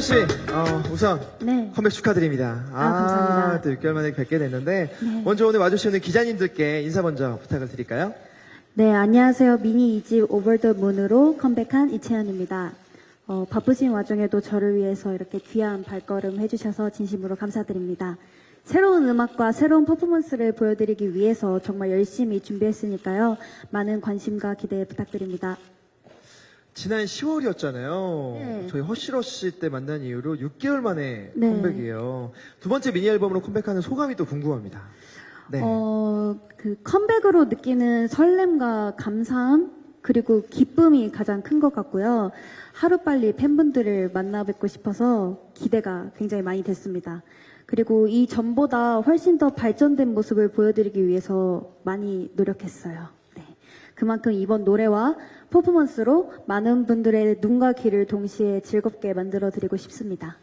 씨, 우선 네. 컴백 축하드립니다. 감사합니다. 또 6개월 만에 뵙게 됐는데 네. 먼저 오늘 와주시는 기자님들께 인사 먼저 부탁을 드릴까요? 네, 안녕하세요. 미니 2집 오버 더 문으로 컴백한 이채연입니다. 바쁘신 와중에도 저를 위해서 이렇게 귀한 발걸음 해주셔서 진심으로 감사드립니다. 새로운 음악과 새로운 퍼포먼스를 보여드리기 위해서 정말 열심히 준비했으니까요. 많은 관심과 기대 부탁드립니다. 지난 10월이었잖아요. 네. 저희 허쉬러쉬 때 만난 이후로 6개월 만에 네. 컴백이에요. 두 번째 미니 앨범으로 컴백하는 소감이 또 궁금합니다. 네. 그 컴백으로 느끼는 설렘과 감사함 그리고 기쁨이 가장 큰 것 같고요. 하루빨리 팬분들을 만나 뵙고 싶어서 기대가 굉장히 많이 됐습니다. 그리고 이 전보다 훨씬 더 발전된 모습을 보여드리기 위해서 많이 노력했어요. 네. 그만큼 이번 노래와 퍼포먼스로 많은 분들의 눈과 귀를 동시에 즐겁게 만들어드리고 싶습니다.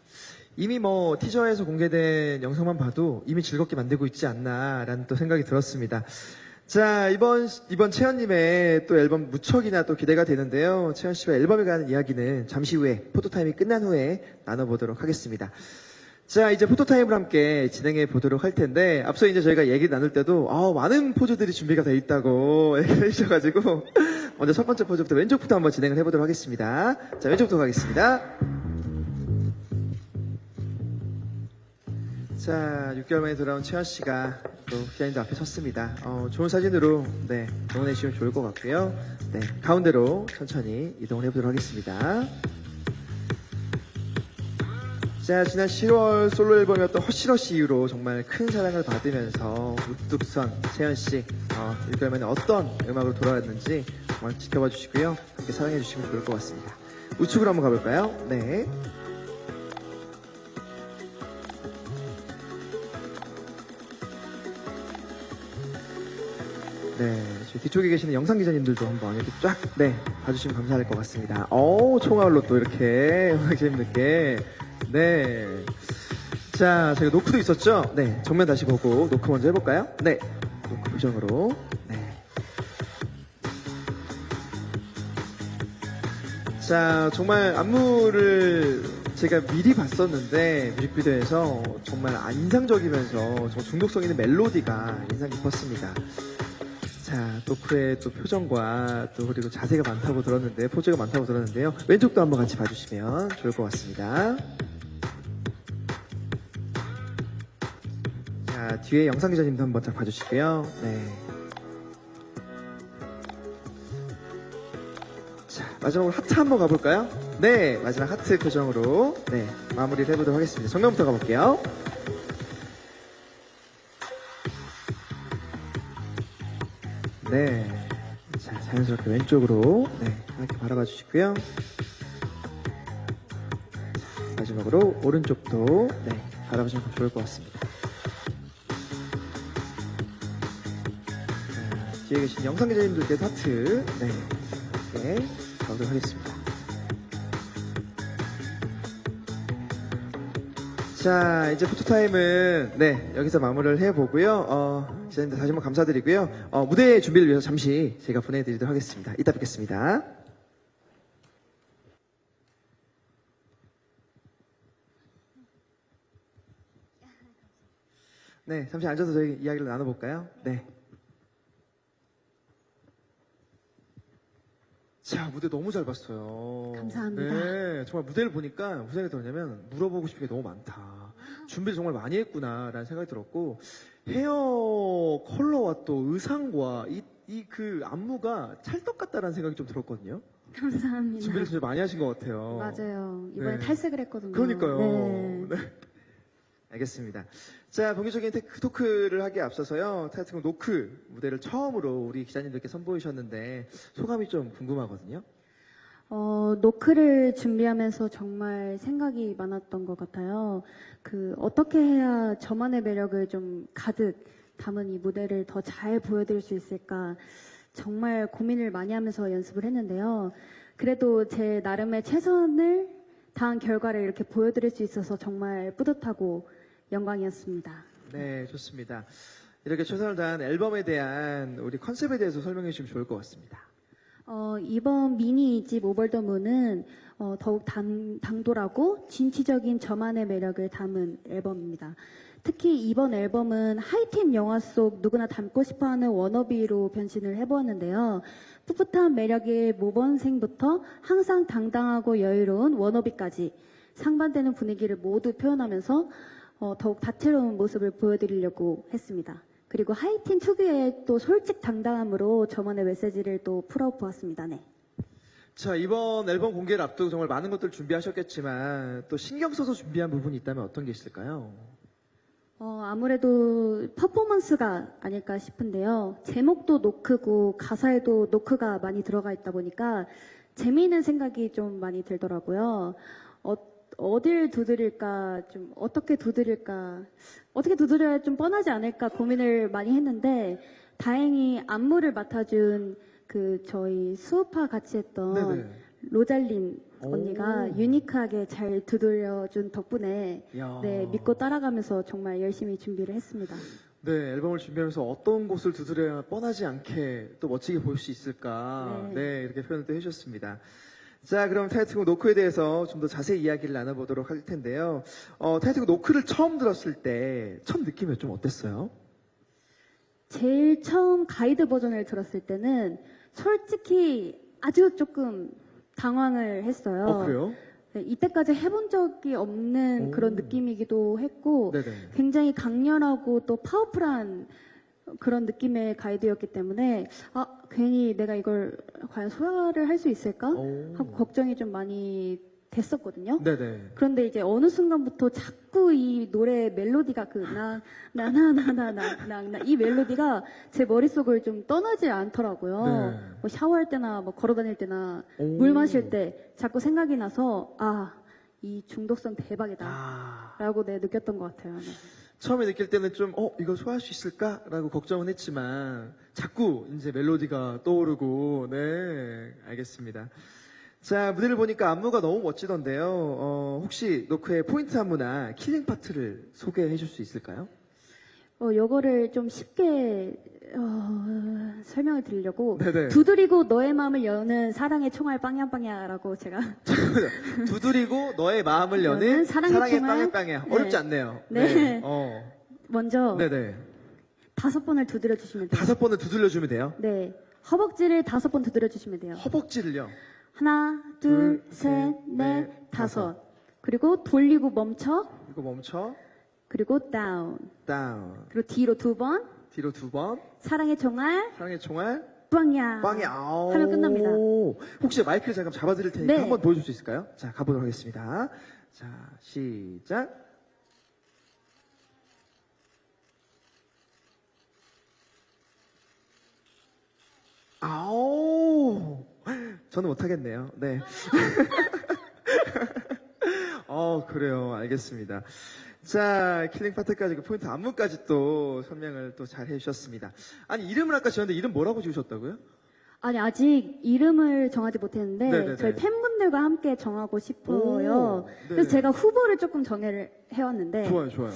이미 뭐 티저에서 공개된 영상만 봐도 이미 즐겁게 만들고 있지 않나라는 또 생각이 들었습니다. 자, 이번 채연님의 또 앨범 무척이나 또 기대가 되는데요. 채연 씨와 앨범에 관한 이야기는 잠시 후에 포토타임이 끝난 후에 나눠보도록 하겠습니다. 자, 이제 포토타임을 함께 진행해 보도록 할 텐데, 앞서 이제 저희가 얘기 나눌 때도, 많은 포즈들이 준비가 돼 있다고 얘기해 주셔가지고, 먼저 첫 번째 포즈부터 왼쪽부터 한번 진행을 해보도록 하겠습니다. 자, 왼쪽부터 가겠습니다. 자, 6개월 만에 돌아온 채연 씨가 또 기자님들 앞에 섰습니다. 좋은 사진으로, 네, 응원해 주시면 좋을 것 같고요. 네, 가운데로 천천히 이동을 해보도록 하겠습니다. 자, 지난 10월 솔로 앨범이었던 허쉬러쉬 이후로 정말 큰 사랑을 받으면서 우뚝선 채연 씨, 6개월 만에 어떤 음악으로 돌아왔는지 정말 지켜봐 주시고요. 함께 사랑해 주시면 좋을 것 같습니다. 우측으로 한번 가볼까요? 네. 네, 저 뒤쪽에 계시는 영상 기자님들도 한번 이렇게 쫙, 네, 봐주시면 감사할 것 같습니다. 총알로 또 이렇게 영상 기자님들께, 네. 자, 저희가 노크도 있었죠? 네, 정면 다시 보고 노크 먼저 해볼까요? 네, 노크 표정으로, 네. 자, 정말 안무를 제가 미리 봤었는데 뮤직비디오에서 정말 인상적이면서 저 중독성 있는 멜로디가 인상 깊었습니다. 자, 노크의 또 표정과 또 그리고 자세가 많다고 들었는데, 포즈가 많다고 들었는데요. 왼쪽도 한번 같이 봐주시면 좋을 것 같습니다. 자, 뒤에 영상 기자님도 한번 딱 봐주시고요. 네. 자, 마지막으로 하트 한번 가볼까요? 네, 마지막 하트 표정으로 네, 마무리를 해보도록 하겠습니다. 정면부터 가볼게요. 네. 자, 자연스럽게 왼쪽으로, 네, 이렇게 바라봐 주시고요. 자, 마지막으로 오른쪽도, 네, 바라보시면 좋을 것 같습니다. 자, 뒤에 계신 영상 기자님들께도 하트, 네, 이렇게 가도록 하겠습니다. 자, 이제 포토타임은, 네, 여기서 마무리를 해보고요. 기자님들 다시 한번 감사드리고요. 무대 준비를 위해서 잠시 제가 보내드리도록 하겠습니다. 이따 뵙겠습니다. 네, 잠시 앉아서 저희 이야기를 나눠볼까요? 네. 자, 무대 너무 잘 봤어요. 감사합니다. 네, 정말 무대를 보니까 무슨 생각이 들었냐면 물어보고 싶은 게 너무 많다. 준비를 정말 많이 했구나라는 생각이 들었고 헤어 컬러와 또 의상과 그 안무가 찰떡 같다라는 생각이 좀 들었거든요. 감사합니다. 준비를 진짜 많이 하신 것 같아요. 맞아요. 이번에 네. 탈색을 했거든요. 그러니까요. 네. 네. 알겠습니다. 자, 본격적인 토크를 하기에 앞서서요. 타이틀곡 노크 무대를 처음으로 우리 기자님들께 선보이셨는데 소감이 좀 궁금하거든요. 노크를 준비하면서 정말 생각이 많았던 것 같아요. 어떻게 해야 저만의 매력을 좀 가득 담은 이 무대를 더 잘 보여드릴 수 있을까 정말 고민을 많이 하면서 연습을 했는데요. 그래도 제 나름의 최선을 다한 결과를 이렇게 보여드릴 수 있어서 정말 뿌듯하고 영광이었습니다. 네, 좋습니다. 이렇게 최선을 다한 앨범에 대한 우리 컨셉에 대해서 설명해 주시면 좋을 것 같습니다. 이번 미니 2집 오버 더 문은 더욱 당돌하고 진취적인 저만의 매력을 담은 앨범입니다. 특히 이번 앨범은 하이틴 영화 속 누구나 닮고 싶어하는 워너비로 변신을 해보았는데요. 풋풋한 매력의 모범생부터 항상 당당하고 여유로운 워너비까지 상반되는 분위기를 모두 표현하면서 더욱 다채로운 모습을 보여드리려고 했습니다. 그리고 하이틴 특유의 또 솔직 당당함으로 저만의 메시지를 또 풀어보았습니다. 네. 자, 이번 앨범 공개를 앞두고 정말 많은 것들 준비하셨겠지만 또 신경 써서 준비한 부분이 있다면 어떤 게 있을까요? 아무래도 퍼포먼스가 아닐까 싶은데요. 제목도 노크고 가사에도 노크가 많이 들어가 있다 보니까 재미있는 생각이 좀 많이 들더라고요. 어딜 두드릴까, 좀 어떻게 두드릴까, 어떻게 두드려야 좀 뻔하지 않을까 고민을 많이 했는데 다행히 안무를 맡아준 저희 수우파 같이 했던 네네. 로잘린 언니가 오. 유니크하게 잘 두드려준 덕분에 이야. 네, 믿고 따라가면서 정말 열심히 준비를 했습니다. 네, 앨범을 준비하면서 어떤 곳을 두드려야 뻔하지 않게 또 멋지게 보일 수 있을까. 네. 네, 이렇게 표현을 또 해주셨습니다. 자, 그럼 타이틀곡 노크에 대해서 좀 더 자세히 이야기를 나눠보도록 할 텐데요. 타이틀곡 노크를 처음 들었을 때, 처음 느낌이 좀 어땠어요? 제일 처음 가이드 버전을 들었을 때는 솔직히 아주 조금 당황을 했어요. 그래요? 네, 이때까지 해본 적이 없는 오. 그런 느낌이기도 했고 네네. 굉장히 강렬하고 또 파워풀한 그런 느낌의 가이드였기 때문에 괜히 내가 이걸 과연 소화를 할 수 있을까 오. 하고 걱정이 좀 많이 됐었거든요. 네네. 그런데 이제 어느 순간부터 자꾸 이 노래 멜로디가 이 멜로디가 제 머릿속을 좀 떠나지 않더라고요. 네. 뭐 샤워할 때나 뭐 걸어 다닐 때나 오. 물 마실 때 자꾸 생각이 나서 이 중독성 대박이다. 아, 라고 느꼈던 것 같아요. 네. 처음에 느낄 때는 좀, 이거 소화할 수 있을까라고 걱정은 했지만, 자꾸 이제 멜로디가 떠오르고, 네, 알겠습니다. 자, 무대를 보니까 안무가 너무 멋지던데요. 혹시 노크의 포인트 안무나 킬링 파트를 소개해 줄 수 있을까요? 요거를 좀 쉽게 설명을 드리려고 네네. 두드리고 너의 마음을 여는 사랑의 총알 빵야빵야라고 제가 두드리고 너의 마음을 여는 사랑의 사랑의 총알. 빵야빵야. 네. 어렵지 않네요. 네. 어. 먼저 네네. 5번을 두드려 주시면 돼요. 5번을 두들려주면 돼요. 네. 허벅지를 5번 두드려 주시면 돼요. 허벅지를요. 하나, 둘, 셋, 넷, 5. 그리고 돌리고 멈춰. 이거 멈춰. 그리고 다운. 다운. 그리고 뒤로 2번. 뒤로 2번. 사랑의 총알. 사랑의 총알. 빵야. 빵이 하면 끝납니다. 혹시 마이크를 잠깐 잡아드릴 테니까 네. 한번 보여줄 수 있을까요? 자, 가보도록 하겠습니다. 자, 시작. 아오, 저는 못하겠네요. 네. 그래요. 알겠습니다. 자, 킬링 파트까지 그 포인트 안무까지 또 설명을 또 잘 해주셨습니다. 아니, 이름을 아까 지었는데 이름 뭐라고 지으셨다고요? 아니, 아직 이름을 정하지 못했는데, 네네네. 저희 팬분들과 함께 정하고 싶어요. 오, 그래서 네네. 제가 후보를 조금 정해를 해왔는데, 좋아요, 좋아요.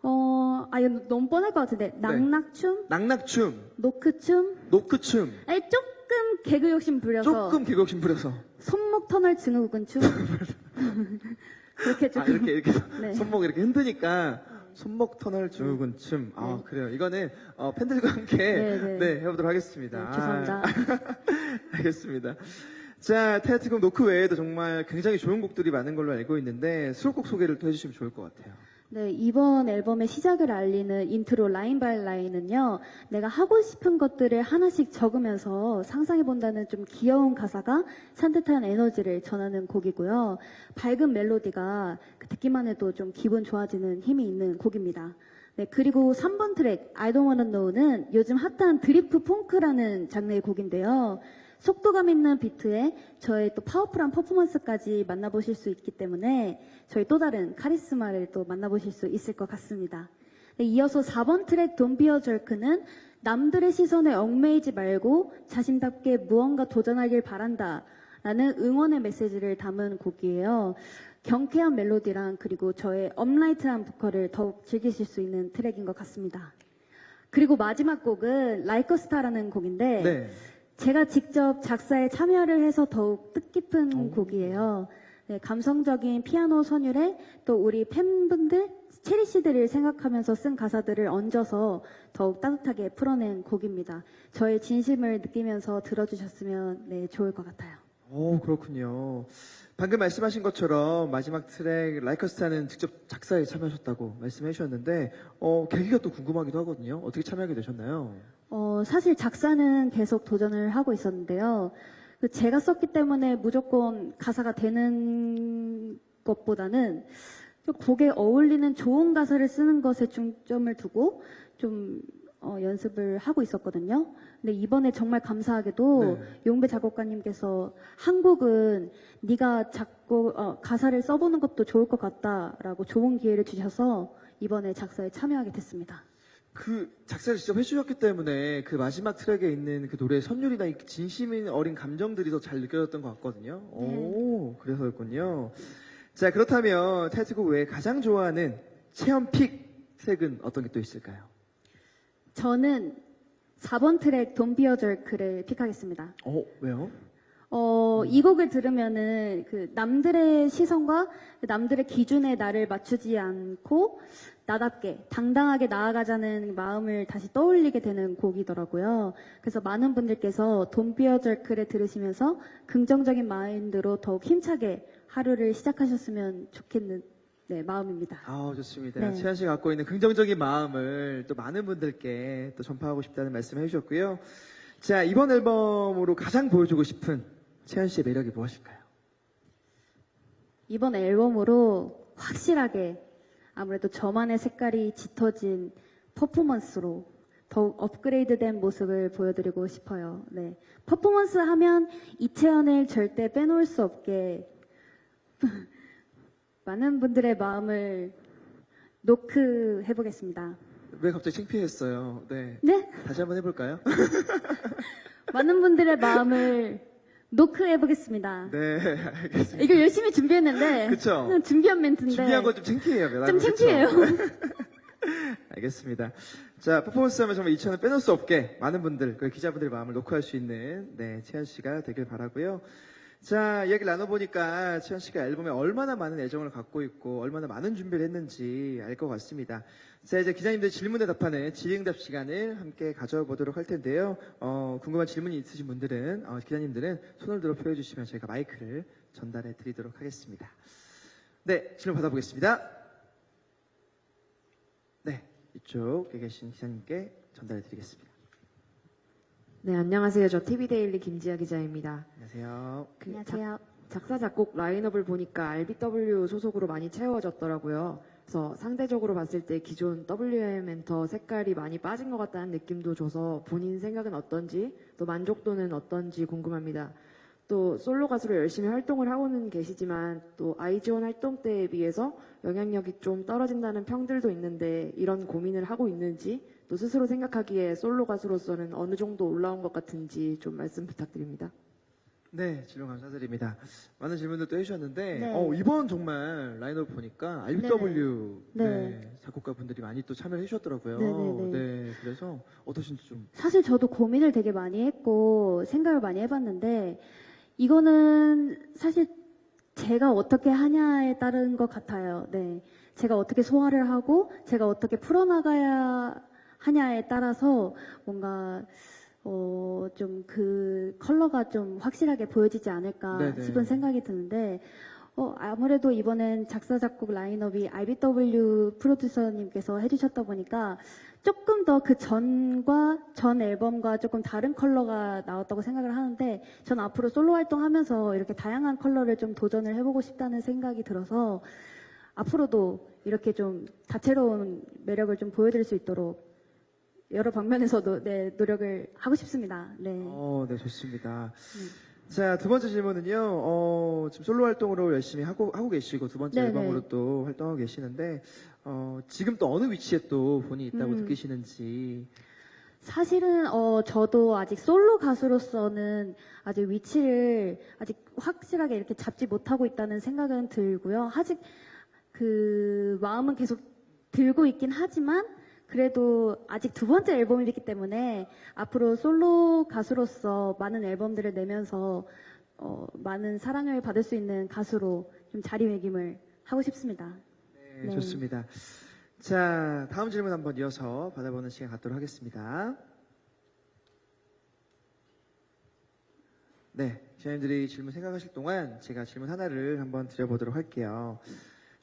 이거 너무 뻔할 것 같은데, 낙낙춤, 낙낙춤, 노크춤, 노크춤, 아니, 조금 개그 욕심 부려서, 조금 개곡심 부려서. 손목 터널 증후군춤. 그렇게 조금. 이렇게 네. 손목 이렇게 흔드니까 손목 터널 증후군춤. 네. 그래요. 이거는 팬들과 함께 네. 해보도록 하겠습니다. 네, 죄송합니다. 알겠습니다. 자, 타이틀곡 노크 외에도 정말 굉장히 좋은 곡들이 많은 걸로 알고 있는데 수록곡 소개를 또 해주시면 좋을 것 같아요. 네, 이번 앨범의 시작을 알리는 인트로 라인 바이 라인은요, 내가 하고 싶은 것들을 하나씩 적으면서 상상해본다는 좀 귀여운 가사가 산뜻한 에너지를 전하는 곡이고요. 밝은 멜로디가 듣기만 해도 좀 기분 좋아지는 힘이 있는 곡입니다. 네, 그리고 3번 트랙, I Don't Wanna Know는 요즘 핫한 드리프 펑크라는 장르의 곡인데요. 속도감 있는 비트에 저의 또 파워풀한 퍼포먼스까지 만나보실 수 있기 때문에 저희 또 다른 카리스마를 또 만나보실 수 있을 것 같습니다. 네, 이어서 4번 트랙 Don't Be a Jerk는 남들의 시선에 얽매이지 말고 자신답게 무언가 도전하길 바란다 라는 응원의 메시지를 담은 곡이에요. 경쾌한 멜로디랑 그리고 저의 업라이트한 보컬을 더욱 즐기실 수 있는 트랙인 것 같습니다. 그리고 마지막 곡은 Like a Star라는 곡인데 네. 제가 직접 작사에 참여를 해서 더욱 뜻깊은 오. 곡이에요. 네, 감성적인 피아노 선율에 또 우리 팬분들, 체리씨들을 생각하면서 쓴 가사들을 얹어서 더욱 따뜻하게 풀어낸 곡입니다. 저의 진심을 느끼면서 들어주셨으면 네, 좋을 것 같아요. 오, 그렇군요. 방금 말씀하신 것처럼 마지막 트랙 라이커 스타는 직접 작사에 참여하셨다고 말씀해 주셨는데 계기가 또 궁금하기도 하거든요. 어떻게 참여하게 되셨나요? 사실 작사는 계속 도전을 하고 있었는데요. 제가 썼기 때문에 무조건 가사가 되는 것보다는 좀 곡에 어울리는 좋은 가사를 쓰는 것에 중점을 두고 좀 연습을 하고 있었거든요. 근데 이번에 정말 감사하게도 네. 용배 작곡가님께서 한 곡은 네가 가사를 써보는 것도 좋을 것 같다라고 좋은 기회를 주셔서 이번에 작사에 참여하게 됐습니다. 그 작사를 직접 해주셨기 때문에 그 마지막 트랙에 있는 그 노래의 선율이나 이 진심 어린 감정들이 더 잘 느껴졌던 것 같거든요. 오, 그래서였군요. 자, 그렇다면 타이틀곡 외에 가장 좋아하는 체험픽 색은 어떤 게 또 있을까요? 저는 4번 트랙 Don't Be a Jerk를 픽하겠습니다. 왜요? 이 곡을 들으면은 그 남들의 시선과 남들의 기준에 나를 맞추지 않고 나답게 당당하게 나아가자는 마음을 다시 떠올리게 되는 곡이더라고요. 그래서 많은 분들께서 Don't Be a Jerk를 들으시면서 긍정적인 마인드로 더욱 힘차게 하루를 시작하셨으면 좋겠는 마음입니다. 좋습니다. 네. 채연 씨가 갖고 있는 긍정적인 마음을 또 많은 분들께 또 전파하고 싶다는 말씀을 해주셨고요. 자, 이번 앨범으로 가장 보여주고 싶은 채연 씨의 매력이 무엇일까요? 이번 앨범으로 확실하게 아무래도 저만의 색깔이 짙어진 퍼포먼스로 더욱 업그레이드된 모습을 보여드리고 싶어요. 네. 퍼포먼스 하면 이채연을 절대 빼놓을 수 없게 많은 분들의 마음을 노크 해보겠습니다. 왜 갑자기 창피했어요? 네. 네? 다시 한번 해볼까요? 많은 분들의 마음을 노크 해보겠습니다. 네, 알겠습니다. 이거 열심히 준비했는데 그쵸? 그냥 준비한 멘트인데 준비한 건 좀 창피해요. 좀 창피해요. 알겠습니다. 자, 퍼포먼스 하면 정말 이천을 빼놓을 수 없게 많은 분들, 그 기자분들의 마음을 녹화할 수 있는 채연 씨가 되길 바라고요. 자, 이야기를 나눠보니까 채연 씨가 앨범에 얼마나 많은 애정을 갖고 있고 얼마나 많은 준비를 했는지 알 것 같습니다. 자, 이제 기자님들 질문에 답하는 질의응답 시간을 함께 가져보도록 할 텐데요. 궁금한 질문이 있으신 분들은, 기자님들은 손을 들어 표해주시면 저희가 마이크를 전달해 드리도록 하겠습니다. 네, 질문 받아보겠습니다. 네, 이쪽에 계신 기자님께 전달해 드리겠습니다. 네, 안녕하세요. 저 TV데일리 김지아 기자입니다. 안녕하세요. 안녕하세요. 작사, 작곡 라인업을 보니까 RBW 소속으로 많이 채워졌더라고요. 그래서 상대적으로 봤을 때 기존 WM 엔터 색깔이 많이 빠진 것 같다는 느낌도 줘서 본인 생각은 어떤지, 또 만족도는 어떤지 궁금합니다. 또 솔로 가수로 열심히 활동을 하고는 계시지만 또 아이즈원 활동 때에 비해서 영향력이 좀 떨어진다는 평들도 있는데 이런 고민을 하고 있는지, 또 스스로 생각하기에 솔로 가수로서는 어느 정도 올라온 것 같은지 좀 말씀 부탁드립니다. 네, 질문 감사드립니다. 많은 질문들 또 해주셨는데, 네. 이번 정말 라인업 보니까 RBW 네. 작곡가 분들이 많이 또 참여를 해주셨더라고요. 네네네. 네, 그래서 어떠신지 좀. 사실 저도 고민을 되게 많이 했고 생각을 많이 해봤는데 이거는 사실 제가 어떻게 하냐에 따른 것 같아요. 네, 제가 어떻게 소화를 하고 제가 어떻게 풀어나가야 하냐에 따라서 뭔가 좀 그 컬러가 좀 확실하게 보여지지 않을까 네네. 싶은 생각이 드는데 아무래도 이번엔 작사 작곡 라인업이 RBW 프로듀서님께서 해주셨다 보니까 조금 더 그 전 앨범과 조금 다른 컬러가 나왔다고 생각을 하는데 전 앞으로 솔로 활동하면서 이렇게 다양한 컬러를 좀 도전을 해보고 싶다는 생각이 들어서 앞으로도 이렇게 좀 다채로운 매력을 좀 보여드릴 수 있도록 여러 방면에서도 노력을 하고 싶습니다. 네. 네, 좋습니다. 자, 두 번째 질문은요, 지금 솔로 활동으로 열심히 하고 계시고, 두 번째 네네. 앨범으로 또 활동하고 계시는데, 지금 또 어느 위치에 또 본인이 있다고 느끼시는지. 사실은 저도 아직 솔로 가수로서는 아직 위치를 아직 확실하게 이렇게 잡지 못하고 있다는 생각은 들고요. 아직 그 마음은 계속 들고 있긴 하지만 그래도 아직 두 번째 앨범이기 때문에 앞으로 솔로 가수로서 많은 앨범들을 내면서 많은 사랑을 받을 수 있는 가수로 좀 자리매김을 하고 싶습니다. 네, 네. 좋습니다. 자, 다음 질문 한번 이어서 받아보는 시간 갖도록 하겠습니다. 네, 기자님들이 질문 생각하실 동안 제가 질문 하나를 한번 드려보도록 할게요.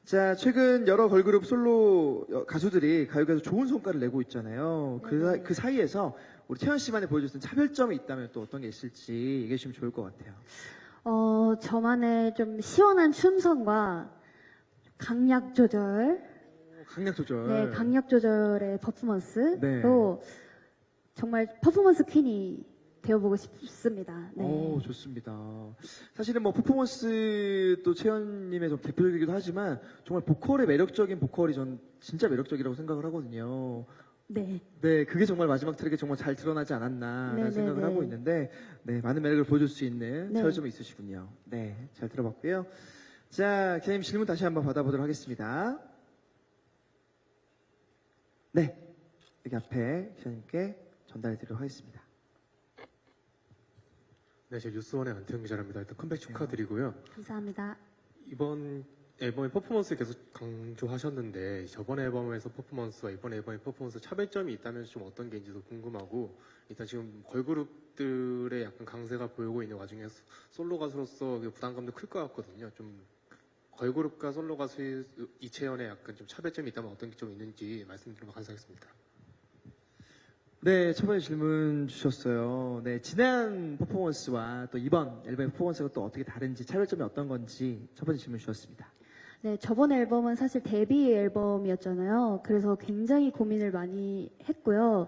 자, 최근 여러 걸그룹 솔로 가수들이 가요계에서 좋은 성과를 내고 있잖아요. 그 사이에서 우리 태연 씨만이 보여줄 수 있는 차별점이 있다면 또 어떤 게 있을지 얘기해 주시면 좋을 것 같아요. 저만의 좀 시원한 춤선과 강약 조절, 강약 조절. 네, 강약 조절의 퍼포먼스로 네. 정말 퍼포먼스 퀸이 되어보고 싶습니다. 네. 오, 좋습니다. 사실은 뭐 퍼포먼스 또 채연님의 좀 대표적이기도 하지만 정말 보컬의 매력적인 보컬이 전 진짜 매력적이라고 생각을 하거든요. 네. 네, 그게 정말 마지막 트랙에 정말 잘 드러나지 않았나라는 네, 생각을 네, 하고 네. 있는데, 네, 많은 매력을 보여줄 수 있는 네. 차별점이 있으시군요. 네, 잘 들어봤고요. 자, 기자님 질문 다시 한번 받아보도록 하겠습니다. 네, 여기 앞에 기자님께 전달해 드리도록 하겠습니다. 네, 제 뉴스원의 안태영 기자랍니다. 일단 컴백 축하드리고요. 감사합니다. 이번 앨범의 퍼포먼스 계속 강조하셨는데 저번 앨범에서 퍼포먼스와 이번 앨범의 퍼포먼스 차별점이 있다면 좀 어떤 게 있는지도 궁금하고 일단 지금 걸그룹들의 약간 강세가 보이고 있는 와중에 솔로 가수로서 그 부담감도 클 것 같거든요. 좀 걸그룹과 솔로 가수 이채연의 약간 좀 차별점이 있다면 어떤 게 좀 있는지 말씀드리면 감사하겠습니다. 네, 첫 번째 질문 주셨어요. 네, 지난 퍼포먼스와 또 이번 앨범의 퍼포먼스가 또 어떻게 다른지, 차별점이 어떤 건지 첫 번째 질문 주셨습니다. 네, 저번 앨범은 사실 데뷔 앨범이었잖아요. 그래서 굉장히 고민을 많이 했고요.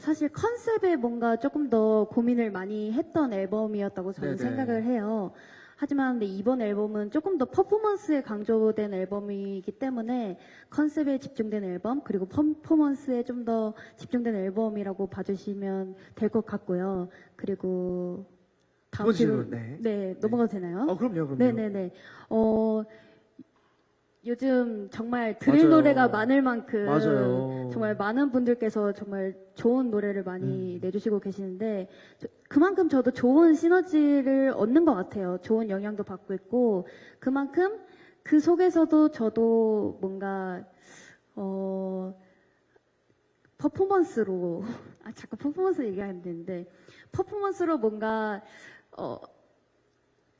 사실 컨셉에 뭔가 조금 더 고민을 많이 했던 앨범이었다고 저는 네네. 생각을 해요. 하지만 근데 이번 앨범은 조금 더 퍼포먼스에 강조된 앨범이기 때문에 컨셉에 집중된 앨범 그리고 퍼포먼스에 좀 더 집중된 앨범이라고 봐주시면 될 것 같고요. 그리고 두 번째 질문, 네, 넘어가도 되나요? 그럼요. 네네네. 요즘 정말 들을 맞아요. 노래가 많을 만큼 맞아요. 정말 많은 분들께서 정말 좋은 노래를 많이 내주시고 계시는데 그만큼 저도 좋은 시너지를 얻는 것 같아요. 좋은 영향도 받고 있고 그만큼 그 속에서도 저도 뭔가 퍼포먼스로 자꾸 퍼포먼스 얘기하는 되는데 퍼포먼스로 뭔가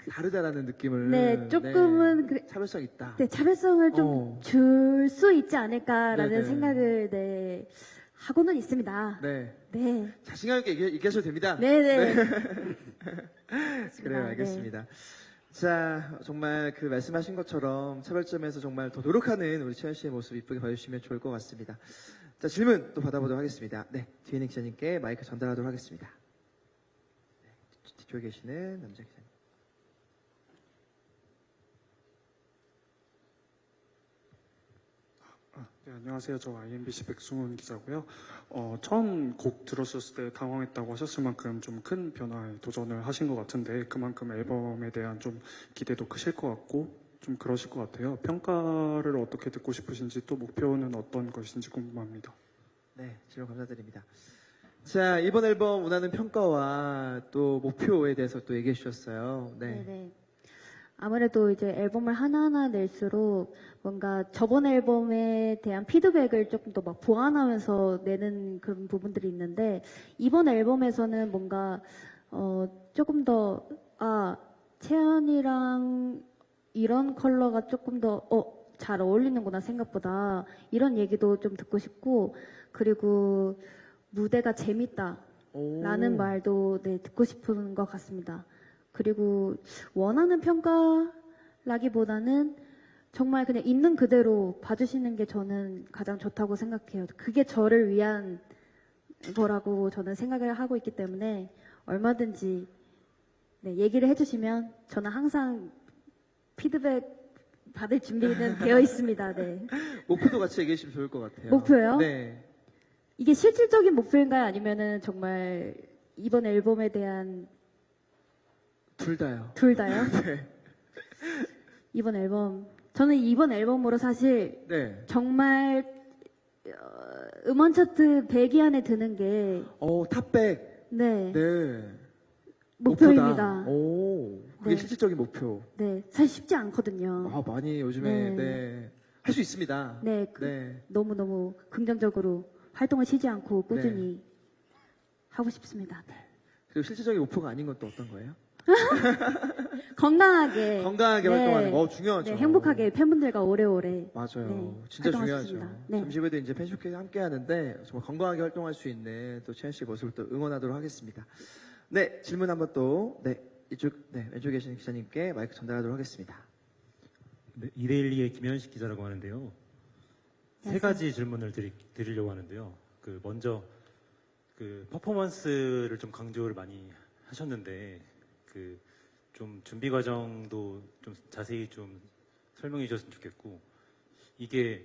다르다라는 느낌을. 네, 조금은 차별성 있다. 네, 차별성을 좀 줄 수 있지 않을까라는 네네. 생각을 하고는 있습니다. 네. 네. 자신감 있게 얘기하셔도 됩니다. 네네. 그래요, 알겠습니다. 자, 정말 그 말씀하신 것처럼 차별점에서 정말 더 노력하는 우리 채연 씨의 모습 이쁘게 봐주시면 좋을 것 같습니다. 자, 질문 또 받아보도록 하겠습니다. 네, 뒤에 있는 기자님께 마이크 전달하도록 하겠습니다. 네, 뒤쪽에 계시는 남자 기자님. 네, 안녕하세요. 저 IMBC 백승훈 기자고요. 처음 곡 들었을 때 당황했다고 하셨을 만큼 좀 큰 변화에 도전을 하신 것 같은데 그만큼 앨범에 대한 좀 기대도 크실 것 같고 좀 그러실 것 같아요. 평가를 어떻게 듣고 싶으신지 또 목표는 어떤 것인지 궁금합니다. 네, 질문 감사드립니다. 자, 이번 앨범 원하는 평가와 또 목표에 대해서 또 얘기해 주셨어요. 네. 네네. 아무래도 이제 앨범을 하나하나 낼수록 뭔가 저번 앨범에 대한 피드백을 조금 더 막 보완하면서 내는 그런 부분들이 있는데 이번 앨범에서는 뭔가 조금 더 채연이랑 이런 컬러가 조금 더 잘 어울리는구나 생각보다 이런 얘기도 좀 듣고 싶고 그리고 무대가 재밌다 오. 라는 말도 네, 듣고 싶은 것 같습니다. 그리고 원하는 평가라기보다는 정말 그냥 있는 그대로 봐주시는 게 저는 가장 좋다고 생각해요. 그게 저를 위한 거라고 저는 생각을 하고 있기 때문에 얼마든지 네, 얘기를 해주시면 저는 항상 피드백 받을 준비는 되어 있습니다. 네. 목표도 같이 얘기해 주시면 좋을 것 같아요. 목표요? 네. 이게 실질적인 목표인가요? 아니면은 정말 이번 앨범에 대한 둘 다요. 둘 다요? 네. 저는 이번 앨범으로 사실 네. 정말 음원 차트 100위 안에 드는 게 탑백. 네, 네. 목표입니다. 목표다. 오, 그게 네. 실질적인 목표. 네, 사실 쉽지 않거든요. 아, 많이 요즘에, 네. 네. 할 수 있습니다. 네, 네. 너무너무 긍정적으로 활동을 쉬지 않고 꾸준히 하고 싶습니다. 네. 그리고 실질적인 목표가 아닌 건 또 어떤 거예요? 건강하게 건강하게 네. 활동하는 거 중요하죠. 네, 행복하게 팬분들과 오래오래 맞아요. 네, 진짜 활동할 수 중요하죠. 있습니다. 네. 잠시 후에도 이제 팬쇼케이스 함께 하는데 정말 건강하게 활동할 수 있는 또 채연 씨의 모습을 또 응원하도록 하겠습니다. 네, 질문 한번 또 왼쪽에 계신 기자님께 마이크 전달하도록 하겠습니다. 네, 이데일리의 김현식 기자라고 하는데요. 세 가지 질문을 드리려고 하는데요. 먼저 퍼포먼스를 좀 강조를 많이 하셨는데 좀 준비 과정도 좀 자세히 좀 설명해 주셨으면 좋겠고, 이게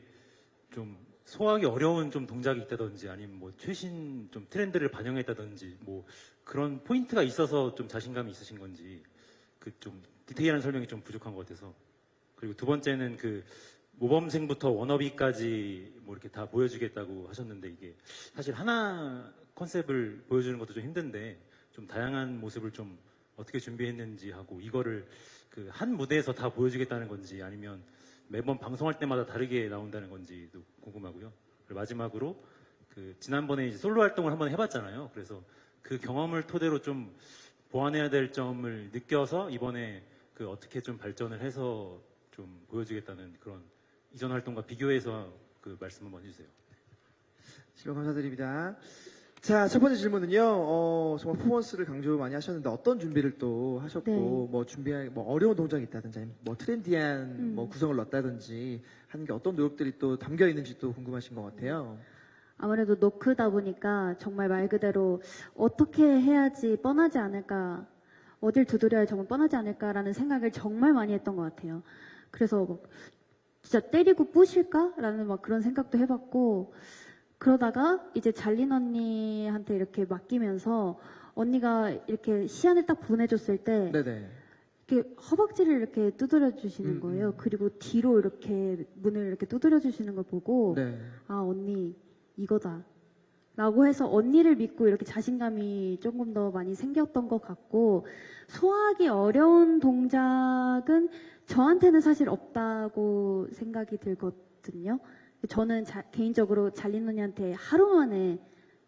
좀 소화하기 어려운 좀 동작이 있다든지 아니면 뭐 최신 좀 트렌드를 반영했다든지 뭐 그런 포인트가 있어서 좀 자신감이 있으신 건지 좀 디테일한 설명이 좀 부족한 것 같아서. 그리고 두 번째는 모범생부터 워너비까지 뭐 이렇게 다 보여주겠다고 하셨는데, 이게 사실 하나 컨셉을 보여주는 것도 좀 힘든데 좀 다양한 모습을 좀 어떻게 준비했는지 하고, 이거를 한 무대에서 다 보여주겠다는 건지 아니면 매번 방송할 때마다 다르게 나온다는 건지도 궁금하고요. 그리고 마지막으로 지난번에 이제 솔로 활동을 한번 해봤잖아요. 그래서 그 경험을 토대로 좀 보완해야 될 점을 느껴서 이번에 어떻게 좀 발전을 해서 좀 보여주겠다는 그런 이전 활동과 비교해서 말씀 한번 해주세요. 질문 감사드립니다. 자, 첫 번째 질문은요. 정말 퍼포먼스를 강조 많이 하셨는데 어떤 준비를 또 하셨고, 네. 뭐 준비할 뭐 어려운 동작이 있다든지 아니면 뭐 트렌디한 뭐 구성을 넣었다든지 하는 게 어떤 노력들이 또 담겨 있는지 또 궁금하신 것 같아요. 아무래도 노크다 보니까 정말 말 그대로 어떻게 해야지 뻔하지 않을까, 어딜 두드려야 정말 뻔하지 않을까라는 생각을 정말 많이 했던 것 같아요. 그래서 진짜 때리고 부실까라는 막 그런 생각도 해봤고, 그러다가 이제 잘린 언니한테 이렇게 맡기면서 언니가 이렇게 시안을 딱 보내줬을 때 네네. 이렇게 허벅지를 이렇게 두드려 주시는 거예요. 그리고 뒤로 이렇게 문을 이렇게 두드려 주시는 걸 보고 네. 아, 언니 이거다 라고 해서 언니를 믿고 이렇게 자신감이 조금 더 많이 생겼던 것 같고, 소화하기 어려운 동작은 저한테는 사실 없다고 생각이 들거든요. 저는 개인적으로 잘린 언니한테 하루 만에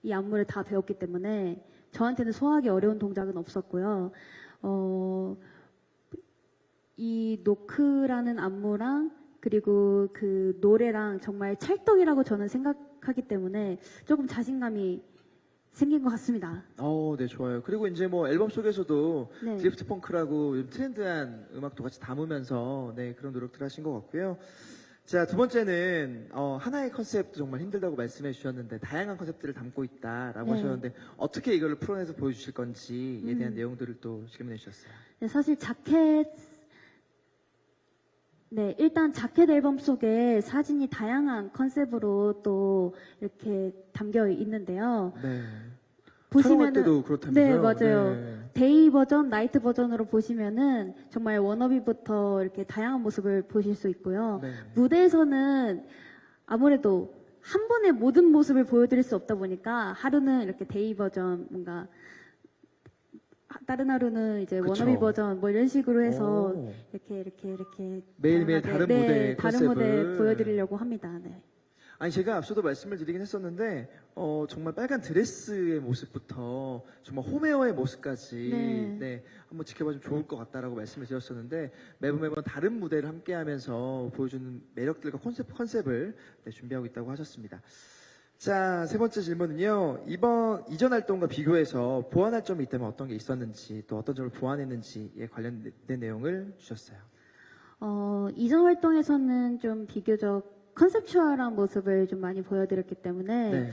이 안무를 다 배웠기 때문에 저한테는 소화하기 어려운 동작은 없었고요. 이 노크라는 안무랑 그리고 노래랑 정말 찰떡이라고 저는 생각하기 때문에 조금 자신감이 생긴 것 같습니다. 네, 좋아요. 그리고 이제 뭐 앨범 속에서도 네. 드리프트 펑크라고 요즘 트렌드한 음악도 같이 담으면서 그런 노력들을 하신 것 같고요. 자, 두 번째는 하나의 컨셉도 정말 힘들다고 말씀해 주셨는데 다양한 컨셉들을 담고 있다라고 네. 하셨는데 어떻게 이걸 풀어내서 보여주실 건지에 대한 내용들을 또 질문해 주셨어요. 네, 사실 일단 자켓 앨범 속에 사진이 다양한 컨셉으로 또 이렇게 담겨 있는데요. 네. 촬영할 보시면은 때도 그렇다면서요? 네, 맞아요. 네. 데이 버전, 나이트 버전으로 보시면은 정말 워너비부터 이렇게 다양한 모습을 보실 수 있고요. 네. 무대에서는 아무래도 한 번에 모든 모습을 보여드릴 수 없다 보니까 하루는 이렇게 데이 버전, 뭔가 다른 하루는 이제 그쵸. 워너비 버전 뭐 이런 식으로 해서 오. 이렇게 매일매일 다양하게, 다른 무대의 다른 컨셉을. 무대 보여드리려고 합니다. 네. 아니 제가 앞서도 말씀을 드리긴 했었는데 정말 빨간 드레스의 모습부터 정말 홈웨어의 모습까지 네. 한번 지켜봐주면 좋을 것 같다라고 말씀을 드렸었는데 매번 다른 무대를 함께하면서 보여주는 매력들과 컨셉을 준비하고 있다고 하셨습니다. 자, 세 번째 질문은요. 이전 활동과 비교해서 보완할 점이 있다면 어떤 게 있었는지 또 어떤 점을 보완했는지에 관련된 내용을 주셨어요. 이전 활동에서는 좀 비교적 컨셉추얼한 모습을 좀 많이 보여드렸기 때문에 네.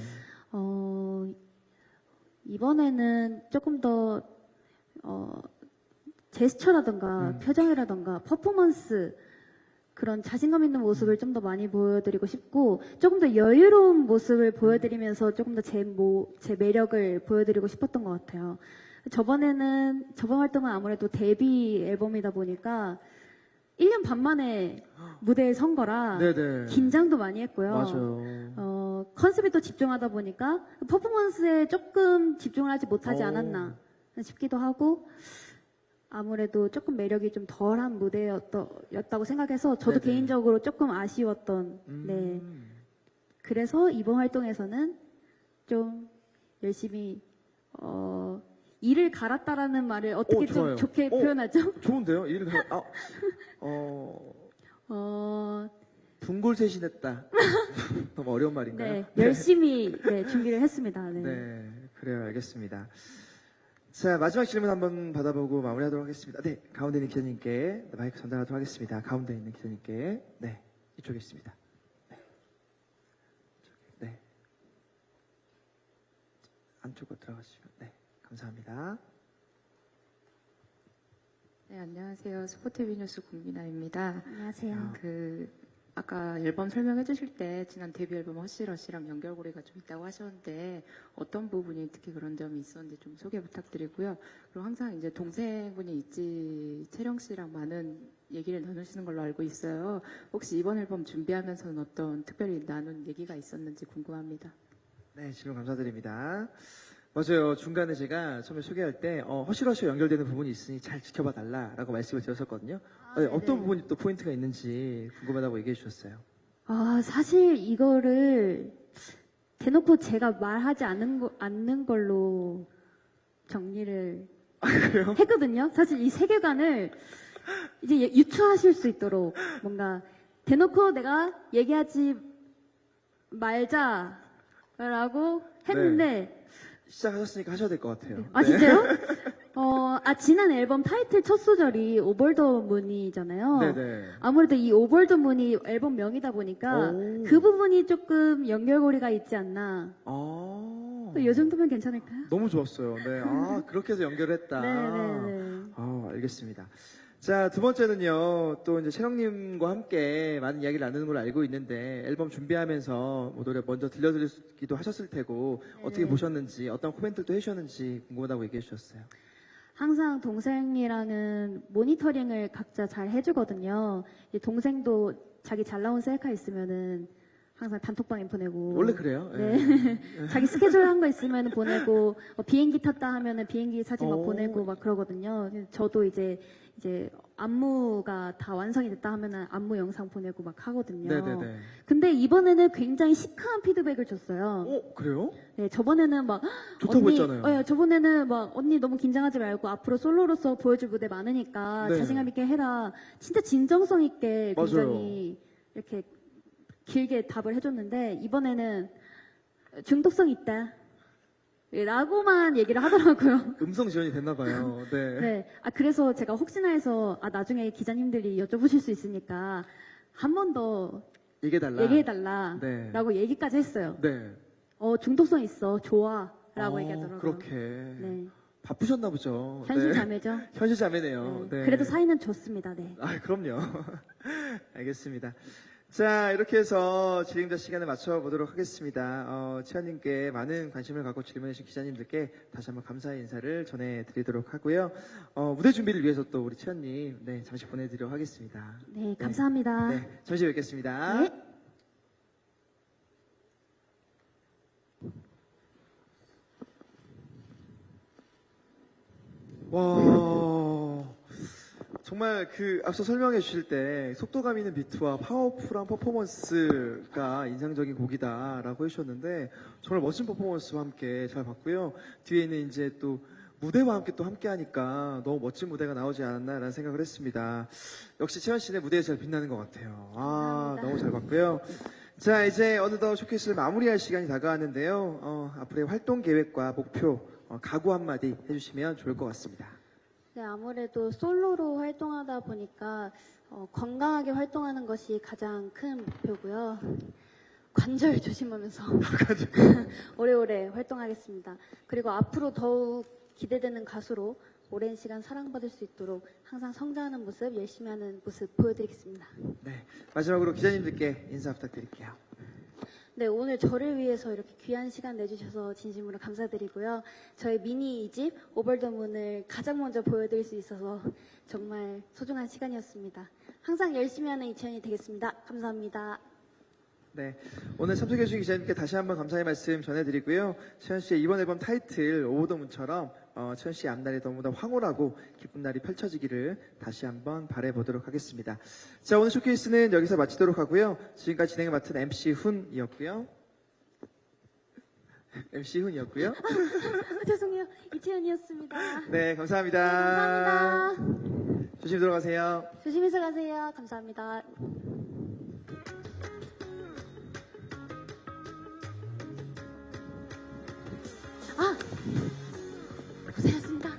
이번에는 조금 더 제스처라던가 표정이라던가 퍼포먼스 그런 자신감 있는 모습을 좀 더 많이 보여드리고 싶고, 조금 더 여유로운 모습을 보여드리면서 조금 더 제 매력을 보여드리고 싶었던 것 같아요. 저번 활동은 아무래도 데뷔 앨범이다 보니까 1년 반 만에 무대에 선 거라 네네. 긴장도 많이 했고요. 맞아요. 컨셉에 또 집중하다 보니까 퍼포먼스에 조금 집중을 하지 못하지 오. 않았나 싶기도 하고 아무래도 조금 매력이 좀 덜한 무대였다고 생각해서 저도 네네. 개인적으로 조금 아쉬웠던 네. 음. 그래서 이번 활동에서는 좀 열심히 이를 갈았다라는 말을 어떻게 좀 좋아요. 좋게 표현하죠? 좋은데요? 붕골쇄신했다. 너무 어려운 말인가요? 네, 열심히 네, 준비를 했습니다. 네. 네, 그래요. 알겠습니다. 자, 마지막 질문 한번 받아보고 마무리하도록 하겠습니다. 네, 가운데 있는 기자님께 마이크 전달하도록 하겠습니다. 가운데 있는 기자님께. 네, 이쪽에 있습니다. 네. 네. 안쪽으로 들어가시면. 네, 감사합니다. 네, 안녕하세요. 스포티비 뉴스 국민아입니다. 안녕하세요. 아까 앨범 설명해 주실 때 지난 데뷔 앨범 허쉬러쉬랑 연결고리가 좀 있다고 하셨는데 어떤 부분이 특히 그런 점이 있었는지 좀 소개 부탁드리고요. 그리고 항상 이제 동생분이 있지 채령 씨랑 많은 얘기를 나누시는 걸로 알고 있어요. 혹시 이번 앨범 준비하면서는 어떤 특별히 나눈 얘기가 있었는지 궁금합니다. 네, 질문 감사드립니다. 맞아요. 중간에 제가 처음에 소개할 때 허쉬러쉬 연결되는 부분이 있으니 잘 지켜봐 달라라고 말씀을 드렸었거든요. 네, 어떤 부분이 또 포인트가 있는지 궁금하다고 얘기해 주셨어요. 사실 이거를 대놓고 제가 말하지 않는 걸로 정리를 했거든요. 사실 이 세계관을 이제 유추하실 수 있도록 뭔가 대놓고 내가 얘기하지 말자라고 했는데 시작하셨으니까 하셔야 될 것 같아요. 아, 진짜요? 지난 앨범 타이틀 첫 소절이 오버 더 문이잖아요. 네네. 아무래도 이 오버 더 문이 앨범 명이다 보니까 오. 그 부분이 조금 연결고리가 있지 않나. 또 이 정도면 괜찮을까요? 너무 좋았어요. 네. 그렇게 해서 연결했다. 네네네. 알겠습니다. 자, 두 번째는요, 또 이제 채령님과 함께 많은 이야기를 나누는 걸로 알고 있는데, 앨범 준비하면서 뭐 노래 먼저 들려드리기도 하셨을 테고, 어떻게 보셨는지, 어떤 코멘트도 해주셨는지 궁금하다고 얘기해 주셨어요. 항상 동생이랑은 모니터링을 각자 잘 해주거든요. 이 동생도 자기 잘 나온 셀카 있으면은 항상 단톡방에 보내고. 원래 그래요? 네. 자기 스케줄 한 거 있으면 보내고, 비행기 탔다 하면은 비행기 사진 막 오. 보내고 막 그러거든요. 저도 이제 안무가 다 완성이 됐다 하면은 안무 영상 보내고 막 하거든요. 네네네. 근데 이번에는 굉장히 시크한 피드백을 줬어요. 그래요? 네, 저번에는 막 좋다고 했잖아요. 저번에는 막 언니 너무 긴장하지 말고 앞으로 솔로로서 보여줄 무대 많으니까 네. 자신감 있게 해라. 진짜 진정성 있게 맞아요. 굉장히 이렇게 길게 답을 해줬는데 이번에는 중독성 있다. 라고만 얘기를 하더라고요. 음성 지원이 됐나 봐요. 네. 네. 그래서 제가 혹시나 해서 나중에 기자님들이 여쭤보실 수 있으니까 한 번 더 얘기해달라. 얘기해달라. 네. 라고 얘기까지 했어요. 네. 중독성 있어. 좋아. 라고 얘기하더라고요. 그렇게. 네. 바쁘셨나 보죠. 현실 네. 자매죠. 현실 자매네요. 네. 네. 그래도 사이는 좋습니다. 네. 그럼요. 알겠습니다. 자, 이렇게 해서 질의응답 시간을 맞춰보도록 하겠습니다. 치아님께 많은 관심을 갖고 질문해주신 기자님들께 다시 한번 감사의 인사를 전해드리도록 하고요. 무대 준비를 위해서 또 우리 치아님, 네, 잠시 보내드리도록 하겠습니다. 네, 감사합니다. 네, 잠시 뵙겠습니다. 네. 와, 정말 앞서 설명해 주실 때 속도감 있는 비트와 파워풀한 퍼포먼스가 인상적인 곡이다라고 해주셨는데 정말 멋진 퍼포먼스와 함께 잘 봤고요. 뒤에는 이제 또 무대와 함께 또 함께 하니까 너무 멋진 무대가 나오지 않았나라는 생각을 했습니다. 역시 채연 씨네 무대에 잘 빛나는 것 같아요. 감사합니다. 너무 잘 봤고요. 자, 이제 어느덧 쇼케이스를 마무리할 시간이 다가왔는데요. 앞으로의 활동 계획과 목표, 각오 한마디 해주시면 좋을 것 같습니다. 네, 아무래도 솔로로 활동하다 보니까 건강하게 활동하는 것이 가장 큰 목표고요. 관절 조심하면서 오래오래 활동하겠습니다. 그리고 앞으로 더욱 기대되는 가수로 오랜 시간 사랑받을 수 있도록 항상 성장하는 모습, 열심히 하는 모습 보여드리겠습니다. 네, 마지막으로 기자님들께 인사 부탁드릴게요. 네, 오늘 저를 위해서 이렇게 귀한 시간 내주셔서 진심으로 감사드리고요. 저희 미니 2집 오버 더 문을 가장 먼저 보여드릴 수 있어서 정말 소중한 시간이었습니다. 항상 열심히 하는 2000이 되겠습니다. 감사합니다. 네. 오늘 참석해주신 기자님께 다시 한번 감사의 말씀 전해드리고요. 채연 씨의 이번 앨범 타이틀 오더문처럼 채연 씨의 앞날이 너무나 황홀하고 기쁜 날이 펼쳐지기를 다시 한번 바라보도록 하겠습니다. 자, 오늘 쇼케이스는 여기서 마치도록 하고요. 지금까지 진행을 맡은 MC 훈이었고요. MC 훈이었고요. 죄송해요. 이채연이었습니다. 네, 감사합니다. 감사합니다. 조심히 들어가세요. 조심해서 가세요. 감사합니다. 고생하셨습니다.